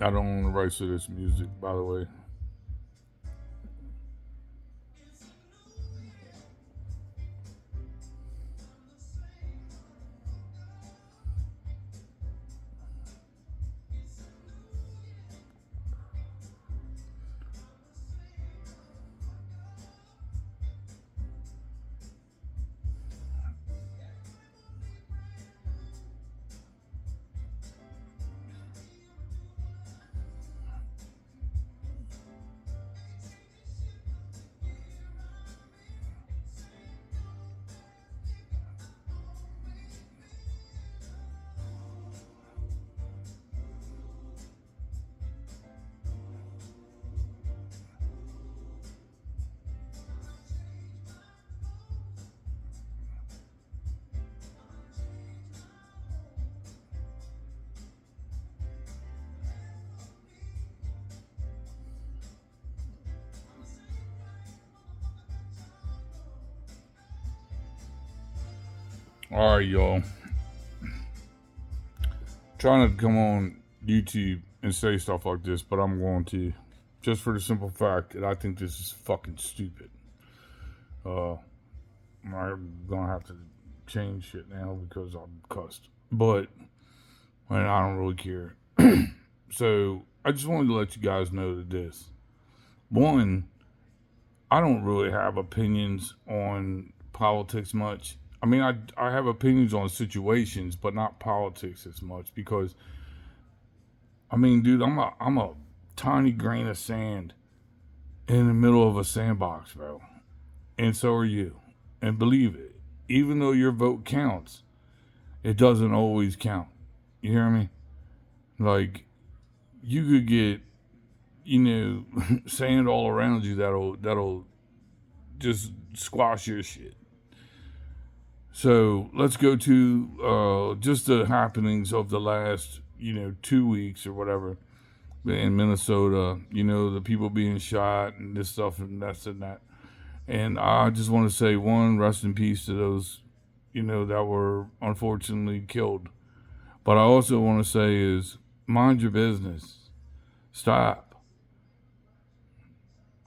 I don't own the rights to this music, by the way. All right, y'all. Trying to come on YouTube and say stuff like this, but I'm going to. Just for the simple fact that I think this is fucking stupid. I'm gonna have to change shit now because I'm cussed. But I don't really care. So I just wanted to let you guys know that this. One, I don't really have opinions on politics much. I mean, I have opinions on situations, but not politics as much because, I mean, dude, I'm a tiny grain of sand in the middle of a sandbox, bro. And so are you. And believe it, even though your vote counts, it doesn't always count. You hear me? Like, you could get, sand all around you that'll just squash your shit. So let's go to just the happenings of the last, 2 weeks or whatever in Minnesota. The people being shot and this stuff and that's and that. And I just want to say, one, rest in peace to those, that were unfortunately killed. But I also want to say is, mind your business. Stop.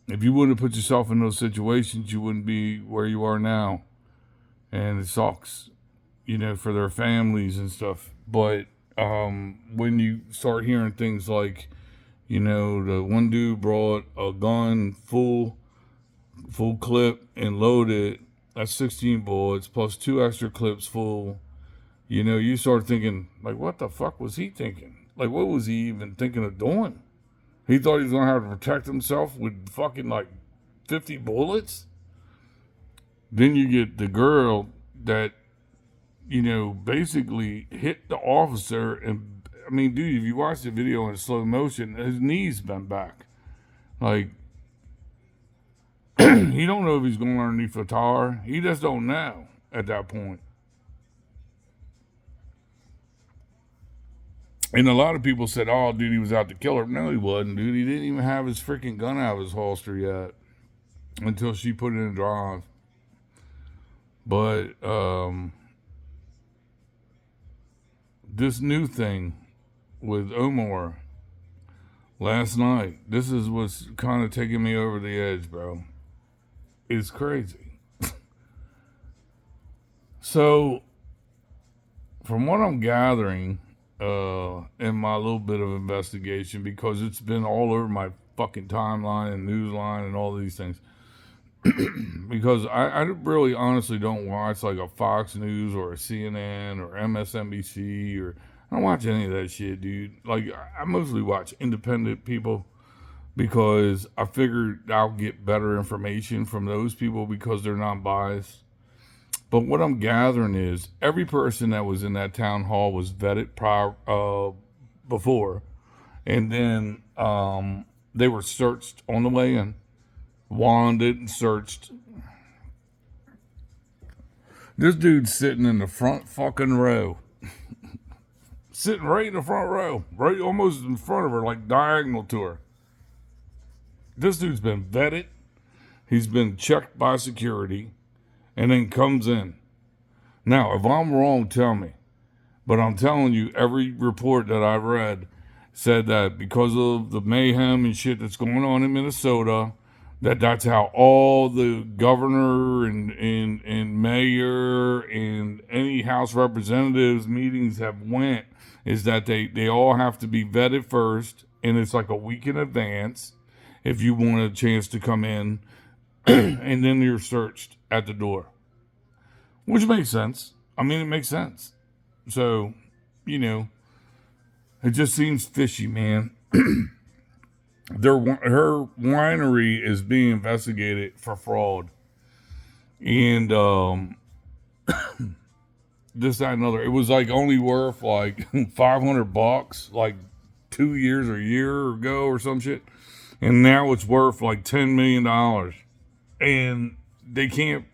If you wouldn't have put yourself in those situations, you wouldn't be where you are now. And it sucks, for their families and stuff. But when you start hearing things like, the one dude brought a gun full clip and loaded, that's 16 bullets plus 2 extra clips full, you start thinking, like, what the fuck was he thinking? Like, what was he even thinking of doing? He thought he was going to have to protect himself with fucking, 50 bullets? Then you get the girl that, basically hit the officer. And, I mean, dude, if you watch the video in slow motion, his knees bent back. Like, he don't know if he's going underneath a tar. He just don't know at that point. And a lot of people said, oh, dude, he was out to kill her. No, he wasn't, dude. He didn't even have his freaking gun out of his holster yet until she put it in drive. But this new thing with Omar last night, this is what's kind of taking me over the edge, bro. It's crazy. So, from what I'm gathering in my little bit of investigation, because it's been all over my fucking timeline and newsline and all these things, because I really honestly don't watch like a Fox News or a CNN or MSNBC or I don't watch any of that shit, dude. Like, I mostly watch independent people because I figured I'll get better information from those people because they're not biased. But what I'm gathering is every person that was in that town hall was vetted before, and then they were searched on the way in. Wanded and searched. This dude's sitting in the front fucking row. Sitting right in the front row. Right almost in front of her, like diagonal to her. This dude's been vetted. He's been checked by security. And then comes in. Now, if I'm wrong, tell me. But I'm telling you, every report that I've read said that because of the mayhem and shit that's going on in Minnesota, that's how all the governor and mayor and any House representatives meetings have went, is that they all have to be vetted first, and it's like a week in advance if you want a chance to come in, and then you're searched at the door, which makes sense. I mean, it makes sense. So, it just seems fishy, man. Her winery is being investigated for fraud, and this, that, and another. It was like only worth like $500, like 2 years or a year ago or some shit, and now it's worth like $10 million. And they can't.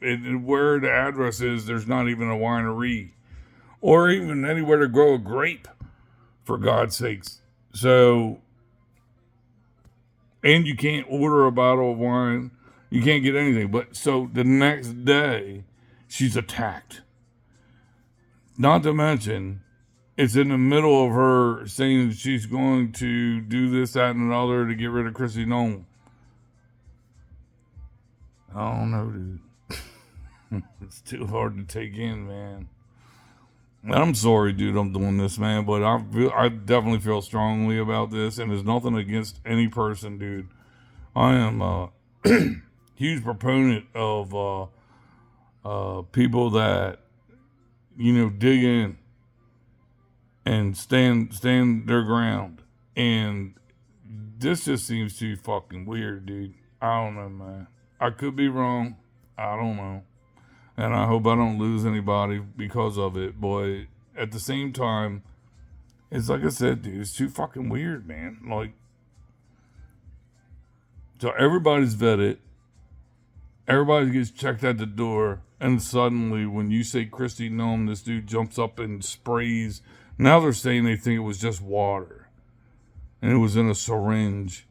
Where the address is, there's not even a winery or even anywhere to grow a grape, for God's sakes. So. And you can't order a bottle of wine. You can't get anything. But so the next day, she's attacked. Not to mention, it's in the middle of her saying she's going to do this, that, and another to get rid of Chrissy Nolan. I don't know, dude. It's too hard to take in, man. I'm sorry, dude, I'm doing this, man, but I definitely feel strongly about this, and there's nothing against any person, dude. I am a huge proponent of people that, dig in and stand their ground. And this just seems too fucking weird, dude. I don't know, man. I could be wrong. I don't know. And I hope I don't lose anybody because of it. But at the same time, it's like I said, dude, it's too fucking weird, man. Like, so everybody's vetted. Everybody gets checked at the door. And suddenly, when you say Christy Nome, this dude jumps up and sprays. Now they're saying they think it was just water. And it was in a syringe.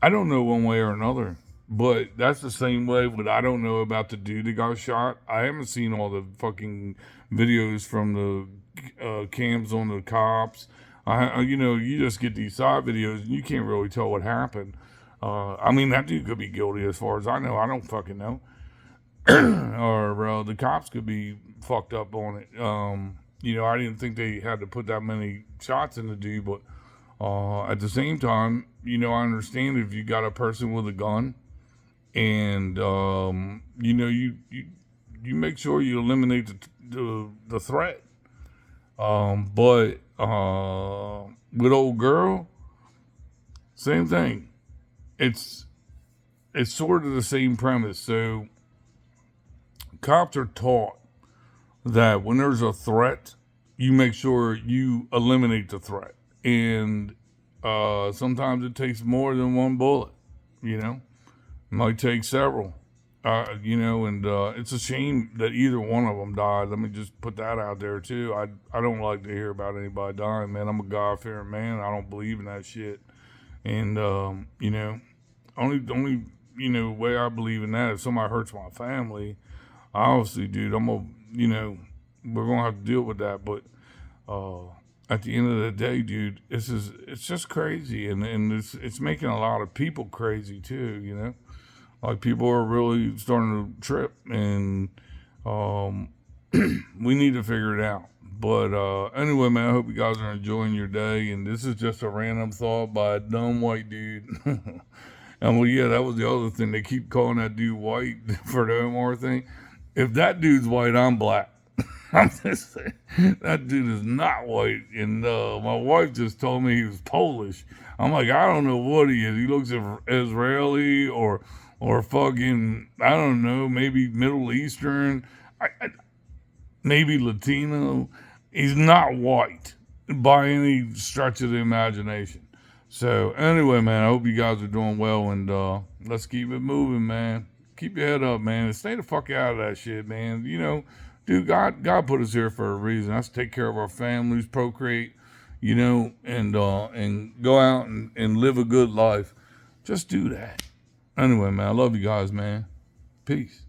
I don't know one way or another. But that's the same way what I don't know about the dude that got shot. I haven't seen all the fucking videos from the cams on the cops. You just get these side videos and you can't really tell what happened. I mean, that dude could be guilty as far as I know. I don't fucking know. Or the cops could be fucked up on it. I didn't think they had to put that many shots in the dude, but at the same time, I understand if you got a person with a gun. And you make sure you eliminate the threat. But with old girl, same thing. It's sort of the same premise. So cops are taught that when there's a threat, you make sure you eliminate the threat. And sometimes it takes more than one bullet, Might take several, and it's a shame that either one of them died. Let me just put that out there too. I don't like to hear about anybody dying, man. I'm a God-fearing man. I don't believe in that shit. And only way I believe in that, if somebody hurts my family, obviously, dude, we're gonna have to deal with that. But at the end of the day, dude, it's just crazy, and it's making a lot of people crazy too, Like, people are really starting to trip, and we need to figure it out. But anyway, man, I hope you guys are enjoying your day, and this is just a random thought by a dumb white dude. And, well, yeah, that was the other thing. They keep calling that dude white for the MR thing. If that dude's white, I'm black. I'm just saying, that dude is not white. And my wife just told me he was Polish. I'm like, I don't know what he is. He looks Israeli or fucking, I don't know, maybe Middle Eastern, maybe Latino. He's not white by any stretch of the imagination. So anyway, man, I hope you guys are doing well, and let's keep it moving, man. Keep your head up, man, and stay the fuck out of that shit, man. Dude, God put us here for a reason. That's to take care of our families, procreate, and go out and live a good life. Just do that. Anyway, man, I love you guys, man. Peace.